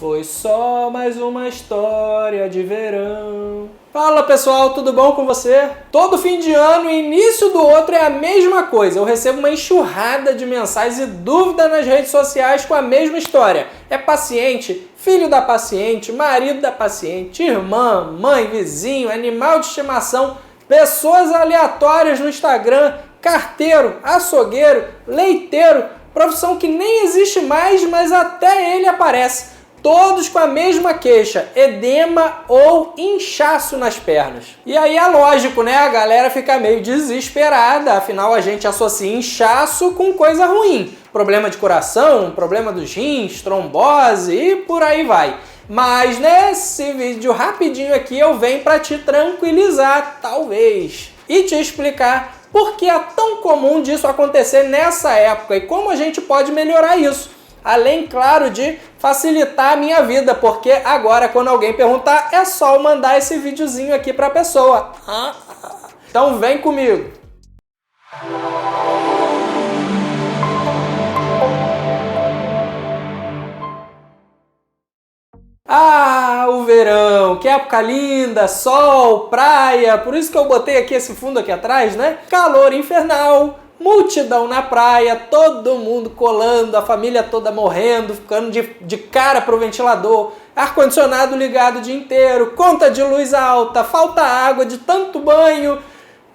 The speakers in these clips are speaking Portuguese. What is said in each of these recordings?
Foi só mais uma história de verão. Fala pessoal, tudo bom com você? Todo fim de ano e início do outro é a mesma coisa. Eu recebo uma enxurrada de mensagens e dúvidas nas redes sociais com a mesma história. É paciente, filho da paciente, marido da paciente, irmã, mãe, vizinho, animal de estimação, pessoas aleatórias no Instagram, carteiro, açougueiro, leiteiro, profissão que nem existe mais, mas até ele aparece. Todos com a mesma queixa, edema ou inchaço nas pernas. E aí é lógico, né? A galera fica meio desesperada, afinal a gente associa inchaço com coisa ruim. Problema de coração, problema dos rins, trombose e por aí vai. Mas nesse vídeo rapidinho aqui eu venho para te tranquilizar, talvez, e te explicar por que é tão comum disso acontecer nessa época e como a gente pode melhorar isso. Além, claro, de facilitar a minha vida, porque agora quando alguém perguntar é só eu mandar esse videozinho aqui para a pessoa. Então vem comigo! Ah, o verão, que época linda, sol, praia, por isso que eu botei aqui esse fundo aqui atrás, né? Calor infernal, multidão na praia, todo mundo colando, a família toda morrendo, ficando de cara pro ventilador, ar-condicionado ligado o dia inteiro, conta de luz alta, falta água de tanto banho,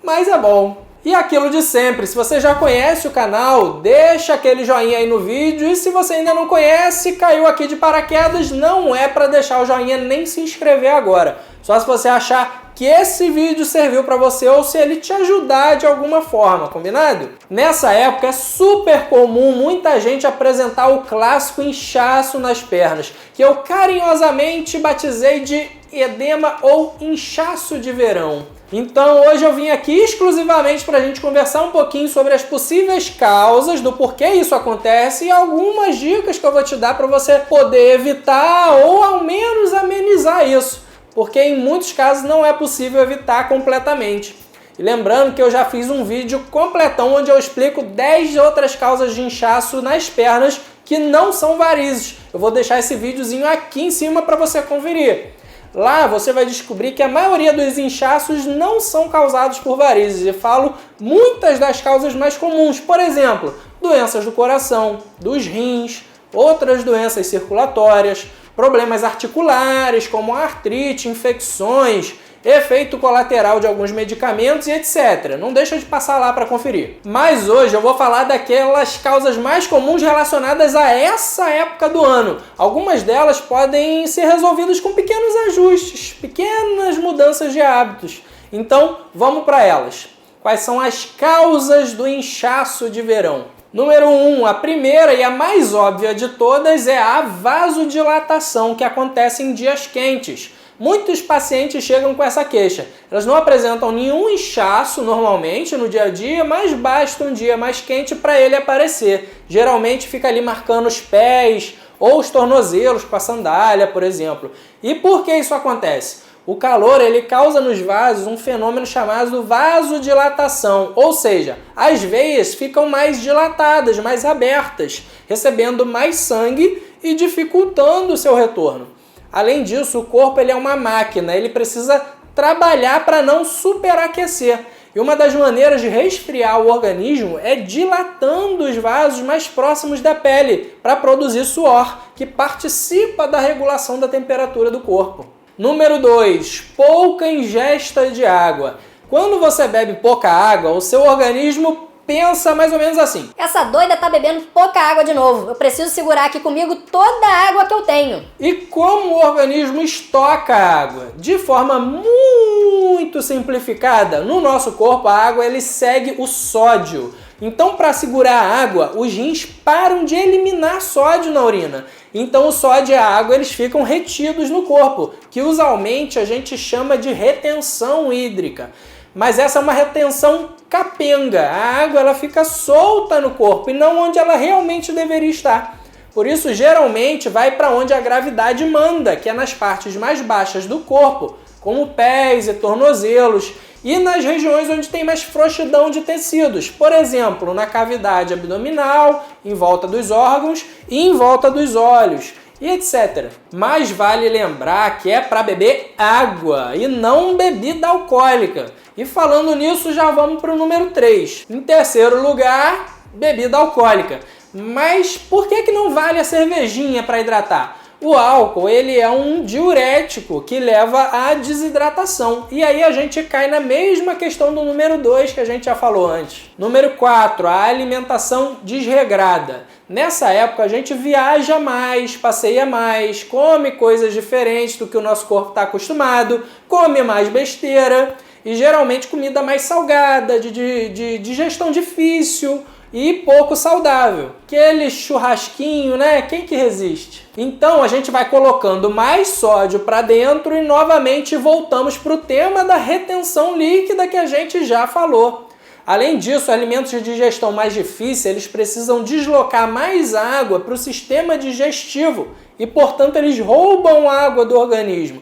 mas é bom. E aquilo de sempre, se você já conhece o canal, deixa aquele joinha aí no vídeo, e se você ainda não conhece, caiu aqui de paraquedas, não é para deixar o joinha nem se inscrever agora. Só se você achar que esse vídeo serviu para você ou se ele te ajudar de alguma forma, combinado? Nessa época é super comum muita gente apresentar o clássico inchaço nas pernas, que eu carinhosamente batizei de edema ou inchaço de verão. Então hoje eu vim aqui exclusivamente para a gente conversar um pouquinho sobre as possíveis causas do porquê isso acontece e algumas dicas que eu vou te dar para você poder evitar ou ao menos amenizar isso, porque em muitos casos não é possível evitar completamente. E lembrando que eu já fiz um vídeo completão onde eu explico 10 outras causas de inchaço nas pernas que não são varizes. Eu vou deixar esse videozinho aqui em cima para você conferir. Lá você vai descobrir que a maioria dos inchaços não são causados por varizes. E falo muitas das causas mais comuns. Por exemplo, doenças do coração, dos rins, outras doenças circulatórias, problemas articulares como artrite, infecções, efeito colateral de alguns medicamentos e etc. Não deixa de passar lá para conferir. Mas hoje eu vou falar daquelas causas mais comuns relacionadas a essa época do ano. Algumas delas podem ser resolvidas com pequenos ajustes, pequenas mudanças de hábitos. Então vamos para elas. Quais são as causas do inchaço de verão? Número 1, a primeira e a mais óbvia de todas é a vasodilatação, que acontece em dias quentes. Muitos pacientes chegam com essa queixa. Elas não apresentam nenhum inchaço normalmente no dia a dia, mas basta um dia mais quente para ele aparecer. Geralmente fica ali marcando os pés ou os tornozelos com a sandália, por exemplo. E por que isso acontece? O calor ele causa nos vasos um fenômeno chamado vasodilatação, ou seja, as veias ficam mais dilatadas, mais abertas, recebendo mais sangue e dificultando o seu retorno. Além disso, o corpo ele é uma máquina, ele precisa trabalhar para não superaquecer. E uma das maneiras de resfriar o organismo é dilatando os vasos mais próximos da pele para produzir suor, que participa da regulação da temperatura do corpo. Número 2, pouca ingesta de água. Quando você bebe pouca água, o seu organismo pensa mais ou menos assim: essa doida tá bebendo pouca água de novo. Eu preciso segurar aqui comigo toda a água que eu tenho. E como o organismo estoca água? De forma muito simplificada, no nosso corpo a água ele segue o sódio. Então, para segurar a água, os rins param de eliminar sódio na urina. Então, o sódio e a água eles ficam retidos no corpo, que usualmente a gente chama de retenção hídrica. Mas essa é uma retenção capenga. A água ela fica solta no corpo e não onde ela realmente deveria estar. Por isso, geralmente, vai para onde a gravidade manda, que é nas partes mais baixas do corpo, como pés e tornozelos, e nas regiões onde tem mais frouxidão de tecidos, por exemplo, na cavidade abdominal, em volta dos órgãos e em volta dos olhos. e etc. Mas vale lembrar que é para beber água e não bebida alcoólica. E falando nisso, já vamos para o número 3. Em terceiro lugar, bebida alcoólica. Mas por que não vale a cervejinha para hidratar? O álcool, ele é um diurético que leva à desidratação. E aí a gente cai na mesma questão do número 2 que a gente já falou antes. Número 4, a alimentação desregrada. Nessa época a gente viaja mais, passeia mais, come coisas diferentes do que o nosso corpo está acostumado, come mais besteira e geralmente comida mais salgada, de digestão difícil e pouco saudável. Aquele churrasquinho, né? Quem que resiste? Então a gente vai colocando mais sódio para dentro e novamente voltamos para o tema da retenção líquida que a gente já falou. Além disso, alimentos de digestão mais difíceis, eles precisam deslocar mais água para o sistema digestivo e, portanto, eles roubam água do organismo.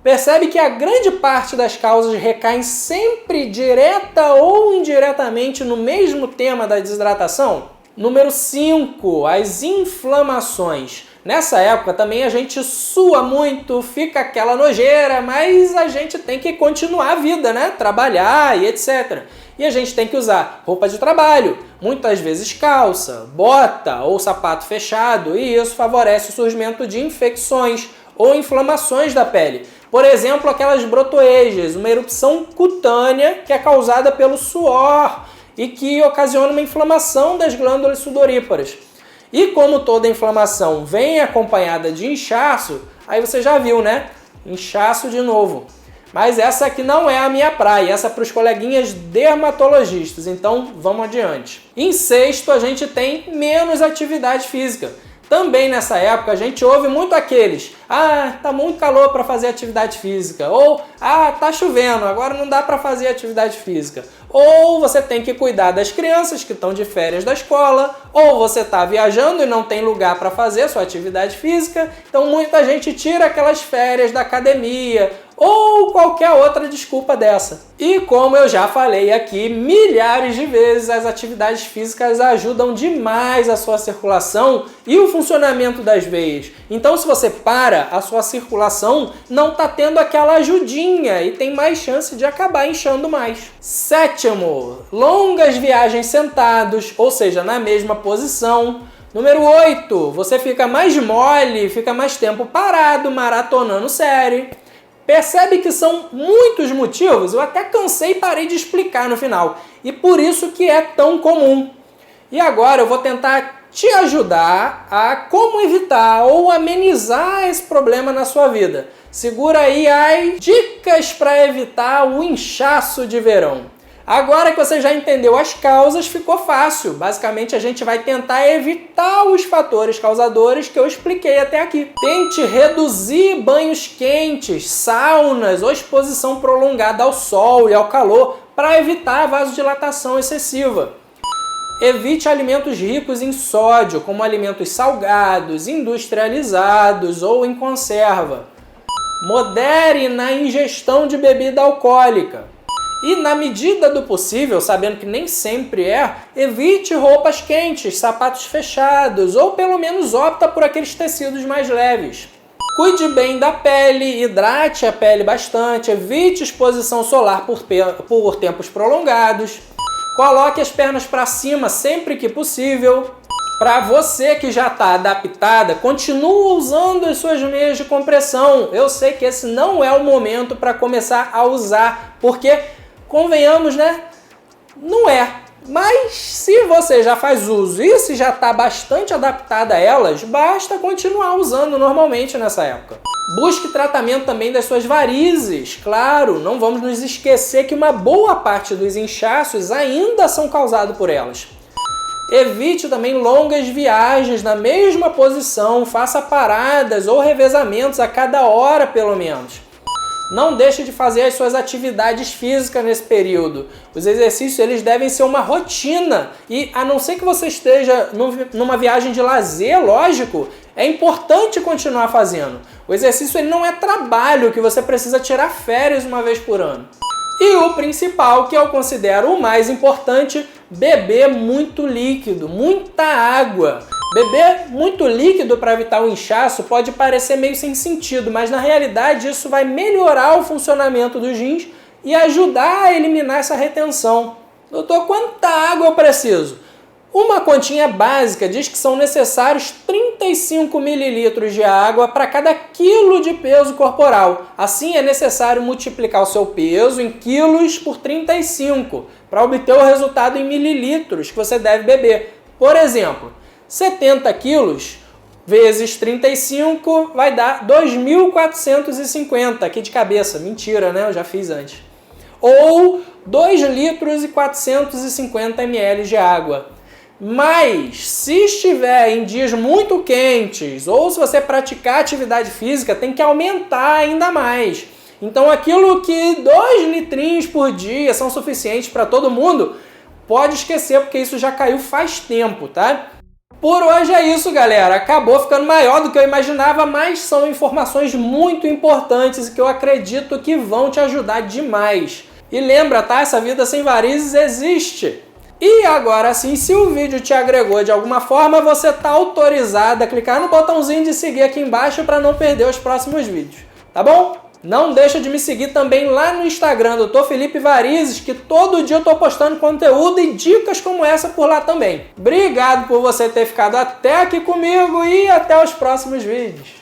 Percebe que a grande parte das causas recaem sempre direta ou indiretamente no mesmo tema da desidratação? Número 5, as inflamações. Nessa época também a gente sua muito, fica aquela nojeira, mas a gente tem que continuar a vida, né? Trabalhar e etc. E a gente tem que usar roupa de trabalho, muitas vezes calça, bota ou sapato fechado, e isso favorece o surgimento de infecções ou inflamações da pele. Por exemplo, aquelas brotoejas, uma erupção cutânea que é causada pelo suor e que ocasiona uma inflamação das glândulas sudoríparas. E como toda inflamação vem acompanhada de inchaço, aí você já viu, né? Inchaço de novo. Mas essa aqui não é a minha praia, essa é para os coleguinhas dermatologistas, então vamos adiante. Em sexto, a gente tem menos atividade física. Também nessa época a gente ouve muito aqueles: ah, tá muito calor para fazer atividade física, ou ah, tá chovendo, agora não dá para fazer atividade física. Ou você tem que cuidar das crianças que estão de férias da escola, ou você está viajando e não tem lugar para fazer sua atividade física, então muita gente tira aquelas férias da academia, ou qualquer outra desculpa dessa. E como eu já falei aqui milhares de vezes, as atividades físicas ajudam demais a sua circulação e o funcionamento das veias. Então se você para, a sua circulação não está tendo aquela ajudinha e tem mais chance de acabar inchando mais. Sétimo, longas viagens sentados, ou seja, na mesma posição. Número 8, você fica mais mole, fica mais tempo parado, maratonando série. Percebe que são muitos motivos, eu até cansei e parei de explicar no final. E por isso que é tão comum. E agora eu vou tentar te ajudar a como evitar ou amenizar esse problema na sua vida. Segura aí as dicas para evitar o inchaço de verão. Agora que você já entendeu as causas, ficou fácil. Basicamente, a gente vai tentar evitar os fatores causadores que eu expliquei até aqui. Tente reduzir banhos quentes, saunas ou exposição prolongada ao sol e ao calor para evitar a vasodilatação excessiva. Evite alimentos ricos em sódio, como alimentos salgados, industrializados ou em conserva. Modere na ingestão de bebida alcoólica. E na medida do possível, sabendo que nem sempre evite roupas quentes, sapatos fechados ou pelo menos opta por aqueles tecidos mais leves. Cuide bem da pele, hidrate a pele bastante, evite exposição solar por tempos prolongados. Coloque as pernas para cima sempre que possível. Para você que já está adaptada, continue usando as suas meias de compressão. Eu sei que esse não é o momento para começar a usar, porque convenhamos, né? Não é. Mas se você já faz uso e se já está bastante adaptada a elas, basta continuar usando normalmente nessa época. Busque tratamento também das suas varizes. Claro, não vamos nos esquecer que uma boa parte dos inchaços ainda são causados por elas. Evite também longas viagens na mesma posição, faça paradas ou revezamentos a cada hora pelo menos. Não deixe de fazer as suas atividades físicas nesse período. Os exercícios eles devem ser uma rotina e a não ser que você esteja numa viagem de lazer, lógico, é importante continuar fazendo. O exercício ele não é trabalho que você precisa tirar férias uma vez por ano. E o principal, que eu considero o mais importante, beber muito líquido, muita água. Beber muito líquido para evitar o inchaço pode parecer meio sem sentido, mas na realidade isso vai melhorar o funcionamento dos rins e ajudar a eliminar essa retenção. Doutor, quanta água eu preciso? Uma continha básica diz que são necessários 35 ml de água para cada quilo de peso corporal. Assim, é necessário multiplicar o seu peso em quilos por 35 para obter o resultado em mililitros que você deve beber. Por exemplo, 70 quilos vezes 35 vai dar 2.450 aqui de cabeça. Mentira, né? Eu já fiz antes. Ou 2 litros e 450 ml de água. Mas, se estiver em dias muito quentes ou se você praticar atividade física, tem que aumentar ainda mais. Então, aquilo que 2 litrinhos por dia são suficientes para todo mundo, pode esquecer, porque isso já caiu faz tempo, tá? Por hoje é isso, galera. Acabou ficando maior do que eu imaginava, mas são informações muito importantes e que eu acredito que vão te ajudar demais. E lembra, tá? Essa vida sem varizes existe. E agora sim, se o vídeo te agregou de alguma forma, você está autorizado a clicar no botãozinho de seguir aqui embaixo para não perder os próximos vídeos, tá bom? Não deixa de me seguir também lá no Instagram, Dr. Felipe Varizes, que todo dia eu estou postando conteúdo e dicas como essa por lá também. Obrigado por você ter ficado até aqui comigo e até os próximos vídeos.